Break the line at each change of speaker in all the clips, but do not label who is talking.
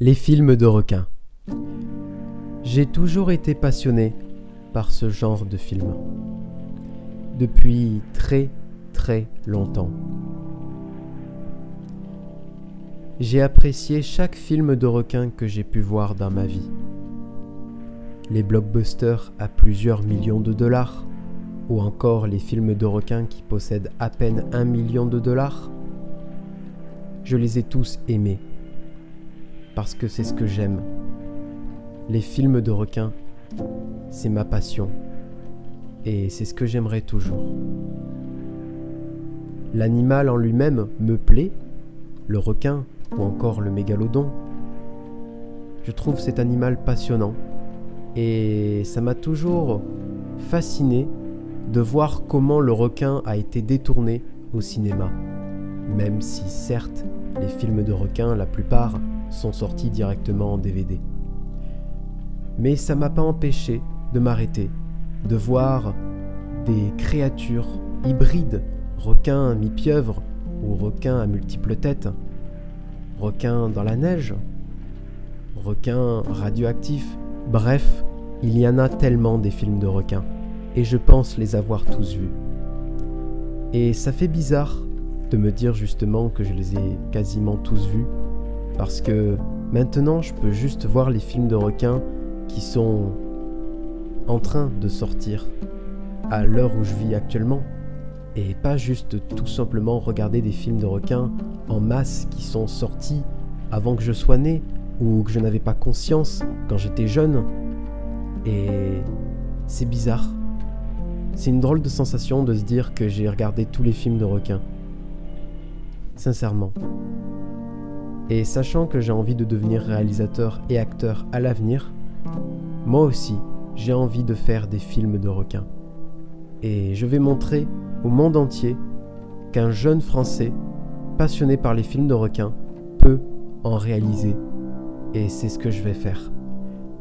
Les films de requins. J'ai toujours été passionné par ce genre de film. Depuis très longtemps. J'ai apprécié chaque film de requin que j'ai pu voir dans ma vie. Les blockbusters à plusieurs millions de dollars, ou encore les films de requins qui possèdent à peine 1 million de dollars. Je les ai tous aimés. Parce que c'est ce que j'aime. Les films de requins, c'est ma passion. Et c'est ce que j'aimerais toujours. L'animal en lui-même me plaît, le requin ou encore le mégalodon. Je trouve cet animal passionnant. Et ça m'a toujours fasciné de voir comment le requin a été détourné au cinéma. Même si certes, les films de requins, la plupart, sont sortis directement en DVD. Mais ça m'a pas empêché de m'arrêter, de voir des créatures hybrides, requins mi-pieuvre ou requins à multiples têtes, requins dans la neige, requins radioactifs, bref, il y en a tellement des films de requins, et je pense les avoir tous vus. Et ça fait bizarre de me dire justement que je les ai quasiment tous vus, parce que maintenant je peux juste voir les films de requins qui sont en train de sortir à l'heure où je vis actuellement, et pas juste tout simplement regarder des films de requins en masse qui sont sortis avant que je sois né ou que je n'avais pas conscience quand j'étais jeune. Et c'est bizarre. C'est une drôle de sensation de se dire que j'ai regardé tous les films de requins. Sincèrement. Et sachant que j'ai envie de devenir réalisateur et acteur à l'avenir, moi aussi, j'ai envie de faire des films de requins. Et je vais montrer au monde entier qu'un jeune Français passionné par les films de requins peut en réaliser. Et c'est ce que je vais faire.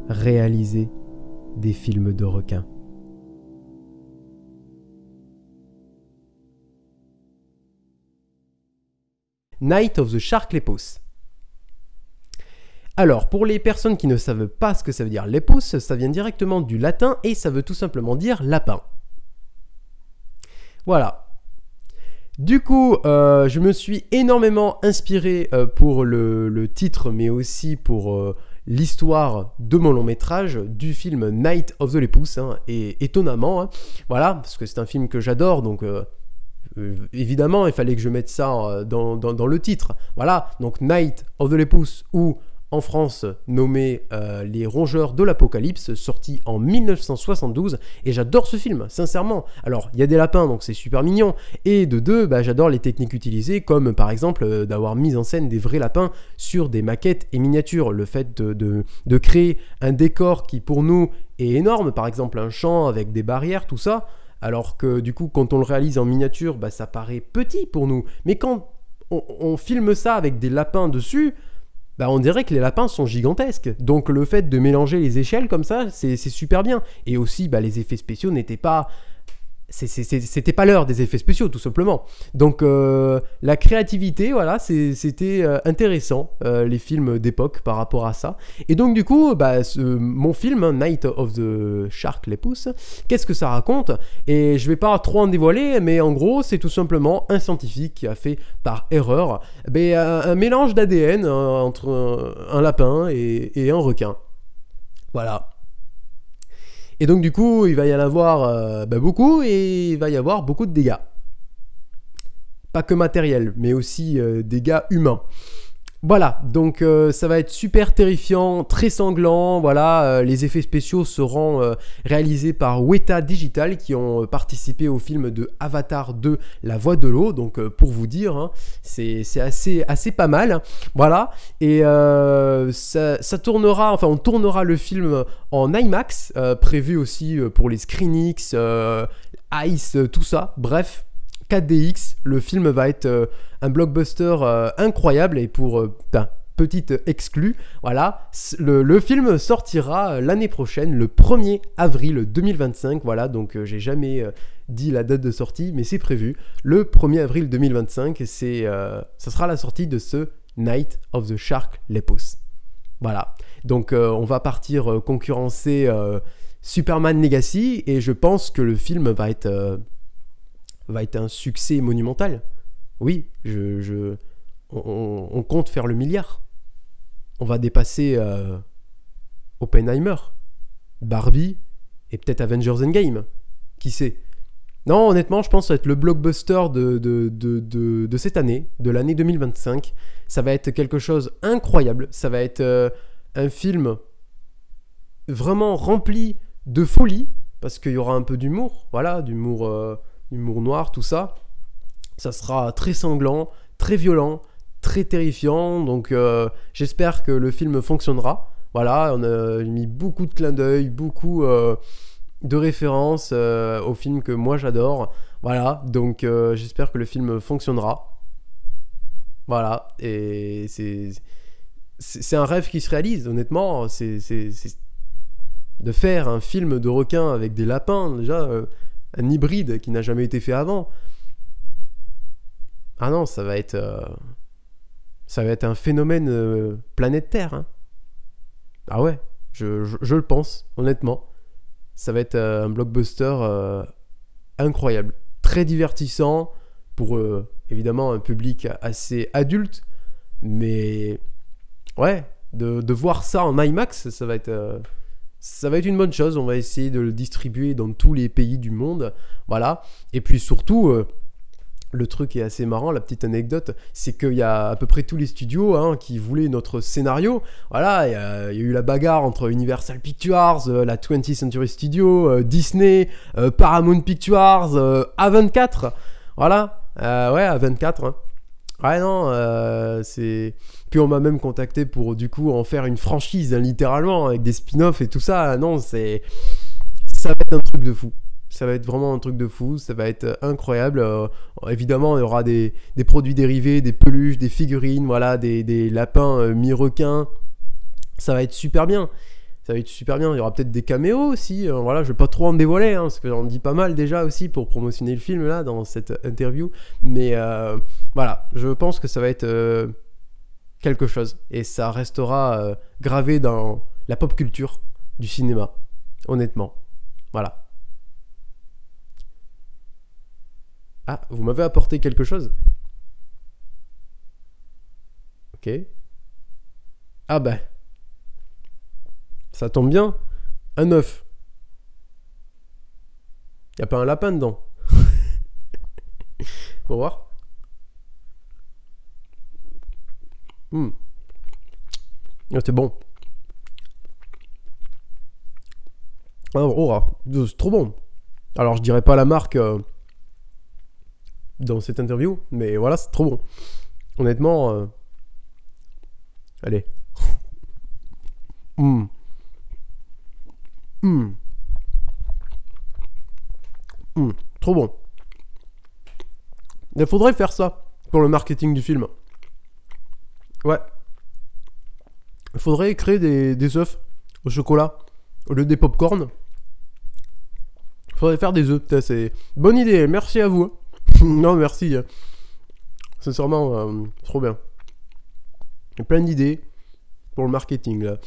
Réaliser des films de requins. Night of the Shark Lepus. Alors, pour les personnes qui ne savent pas ce que ça veut dire lepus, ça vient directement du latin et ça veut tout simplement dire lapin. Voilà. Du coup, je me suis énormément inspiré pour le titre, mais aussi pour l'histoire de mon long métrage du film Night of the Lepus, hein, et étonnamment, hein, voilà, parce que c'est un film que j'adore, donc évidemment, il fallait que je mette ça dans le titre. Voilà, donc Night of the Lepus, ou en France nommé Les Rongeurs de l'Apocalypse, sorti en 1972, et j'adore ce film, sincèrement. Alors, il y a des lapins, donc c'est super mignon, et de deux, j'adore les techniques utilisées, comme par exemple d'avoir mis en scène des vrais lapins sur des maquettes et miniatures, le fait de créer un décor qui pour nous est énorme, par exemple un champ avec des barrières, tout ça, alors que du coup, quand on le réalise en miniature, ça paraît petit pour nous, mais quand on filme ça avec des lapins dessus, on dirait que les lapins sont gigantesques. Donc le fait de mélanger les échelles comme ça, c'est super bien. Et aussi, les effets spéciaux n'étaient pas... C'était pas l'heure des effets spéciaux, tout simplement. Donc la créativité, voilà, c'était intéressant, les films d'époque par rapport à ça. Et donc du coup, mon film, Night of the Shark Lepus, qu'est-ce que ça raconte? Et je vais pas trop en dévoiler, mais en gros, c'est tout simplement un scientifique qui a fait par erreur un mélange d'ADN entre un lapin et un requin. Voilà. Et donc du coup, il va y en avoir beaucoup, et il va y avoir beaucoup de dégâts. Pas que matériels, mais aussi dégâts humains. Voilà, donc ça va être super terrifiant, très sanglant, voilà, les effets spéciaux seront réalisés par Weta Digital, qui ont participé au film de Avatar 2, La Voix de l'eau, donc pour vous dire, hein, c'est assez pas mal, voilà, et ça tournera, enfin on tournera le film en IMAX, prévu aussi pour les ScreenX, Ice, tout ça, bref, 4DX, le film va être un blockbuster incroyable, et pour petite exclue, voilà, le film sortira l'année prochaine, le 1er avril 2025, voilà, donc j'ai jamais dit la date de sortie, mais c'est prévu, le 1er avril 2025, ça sera la sortie de ce Night of the Shark Lepus. Voilà. Donc on va partir concurrencer Superman Legacy et je pense que le film va être un succès monumental. Oui, on compte faire le milliard. On va dépasser Oppenheimer, Barbie et peut-être Avengers Endgame. Qui sait? Non, honnêtement, je pense que ça va être le blockbuster de cette année, de l'année 2025. Ça va être quelque chose d'incroyable. Ça va être un film vraiment rempli de folie, parce qu'il y aura un peu d'humour, voilà, d'humour noir, tout ça. Ça sera très sanglant, très violent, très terrifiant. Donc j'espère que le film fonctionnera. Voilà, on a mis beaucoup de clins d'œil, beaucoup de références au film que moi j'adore. Voilà, donc j'espère que le film fonctionnera. Voilà, et c'est un rêve qui se réalise, honnêtement. C'est de faire un film de requin avec des lapins, déjà, un hybride qui n'a jamais été fait avant. Ah non, ça va être un phénomène planète Terre. Hein. Ah ouais, je le pense, honnêtement. Ça va être un blockbuster incroyable, très divertissant pour évidemment un public assez adulte, mais ouais, de voir ça en IMAX, ça va être une bonne chose. On va essayer de le distribuer dans tous les pays du monde, voilà. Et puis surtout, le truc est assez marrant, la petite anecdote, c'est qu'il y a à peu près tous les studios qui voulaient notre scénario. Voilà, il y a eu la bagarre entre Universal Pictures, la 20th Century Studios, Disney, Paramount Pictures, A24. Voilà, ouais, A24. Hein. Ouais, non, c'est... Puis on m'a même contacté pour, du coup, en faire une franchise, littéralement, avec des spin-offs et tout ça. Non, ça va être un truc de fou. Ça va être vraiment un truc de fou, ça va être incroyable. Évidemment, il y aura des produits dérivés, des peluches, des figurines, voilà, des lapins mi-requins. Ça va être super bien. Ça va être super bien. Il y aura peut-être des caméos aussi. Voilà, je vais pas trop en dévoiler, parce que j'en dis pas mal déjà aussi pour promotionner le film là dans cette interview. Mais voilà, je pense que ça va être quelque chose et ça restera gravé dans la pop culture du cinéma. Honnêtement, voilà. Ah, vous m'avez apporté quelque chose? Ok. Ah bah. Ça tombe bien. Un œuf. Y a pas un lapin dedans. Pour voir. Ah, c'est bon. Oh, c'est trop bon. Alors, je dirais pas la marque... dans cette interview, mais voilà, c'est trop bon. Honnêtement, allez. Trop bon. Il faudrait faire ça pour le marketing du film. Ouais. Il faudrait créer des œufs au chocolat au lieu des pop-corn. Il faudrait faire des œufs. C'est bonne idée, merci à vous. Non, merci. Sincèrement, trop bien. Il y a plein d'idées pour le marketing, là.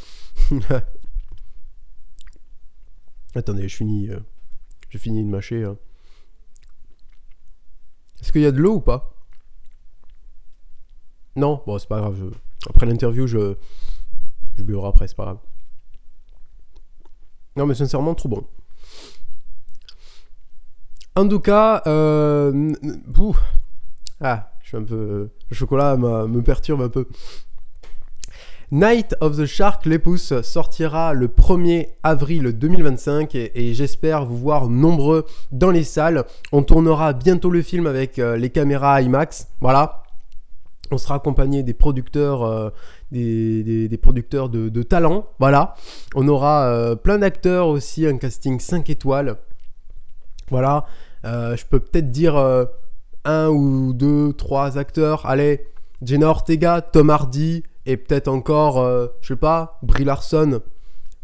Attendez, je finis de mâcher. Est-ce qu'il y a de l'eau ou pas? Non? Bon, c'est pas grave. Après l'interview, je buverai après, c'est pas grave. Non, mais sincèrement, trop bon. En tout cas, je suis un peu... le chocolat me perturbe un peu. Night of the Shark, les pouces, sortira le 1er avril 2025 et j'espère vous voir nombreux dans les salles. On tournera bientôt le film avec les caméras IMAX, voilà. On sera accompagné des producteurs, des producteurs de talent, voilà. On aura plein d'acteurs aussi, un casting 5 étoiles, voilà. Je peux peut-être dire 1 ou 2, 3 acteurs. Allez, Jenna Ortega, Tom Hardy et peut-être encore, je sais pas, Brie Larson.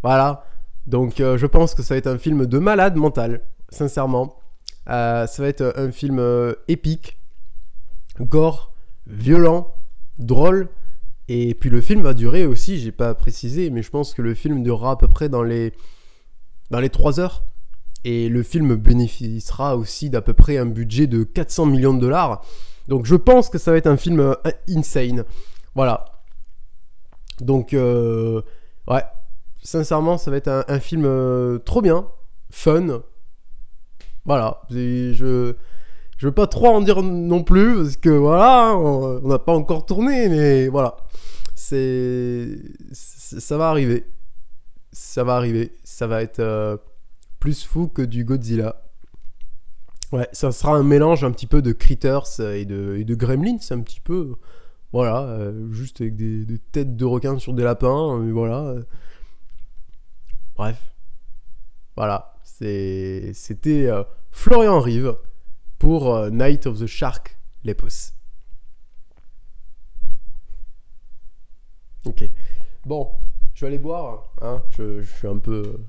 Voilà. Donc je pense que ça va être un film de malade mental, sincèrement. Ça va être un film épique, gore, violent, drôle Et puis le film va durer aussi, j'ai pas précisé, mais je pense que le film durera à peu près dans les 3 heures. Et le film bénéficiera aussi d'à peu près un budget de 400 millions de dollars. Donc je pense que ça va être un film insane. Voilà. Donc, ouais. Sincèrement, ça va être un film trop bien, fun. Voilà. Je veux pas trop en dire non plus, parce que voilà, hein, on n'a pas encore tourné, mais voilà. Ça va arriver. Ça va arriver. Ça va être plus fou que du Godzilla. Ouais, ça sera un mélange un petit peu de Critters et de Gremlins, un petit peu. Voilà, juste avec des têtes de requins sur des lapins, voilà. Bref, voilà. C'était Florian Rive pour Night of the Shark Lepus. Ok. Bon, je vais aller boire, hein. Je suis un peu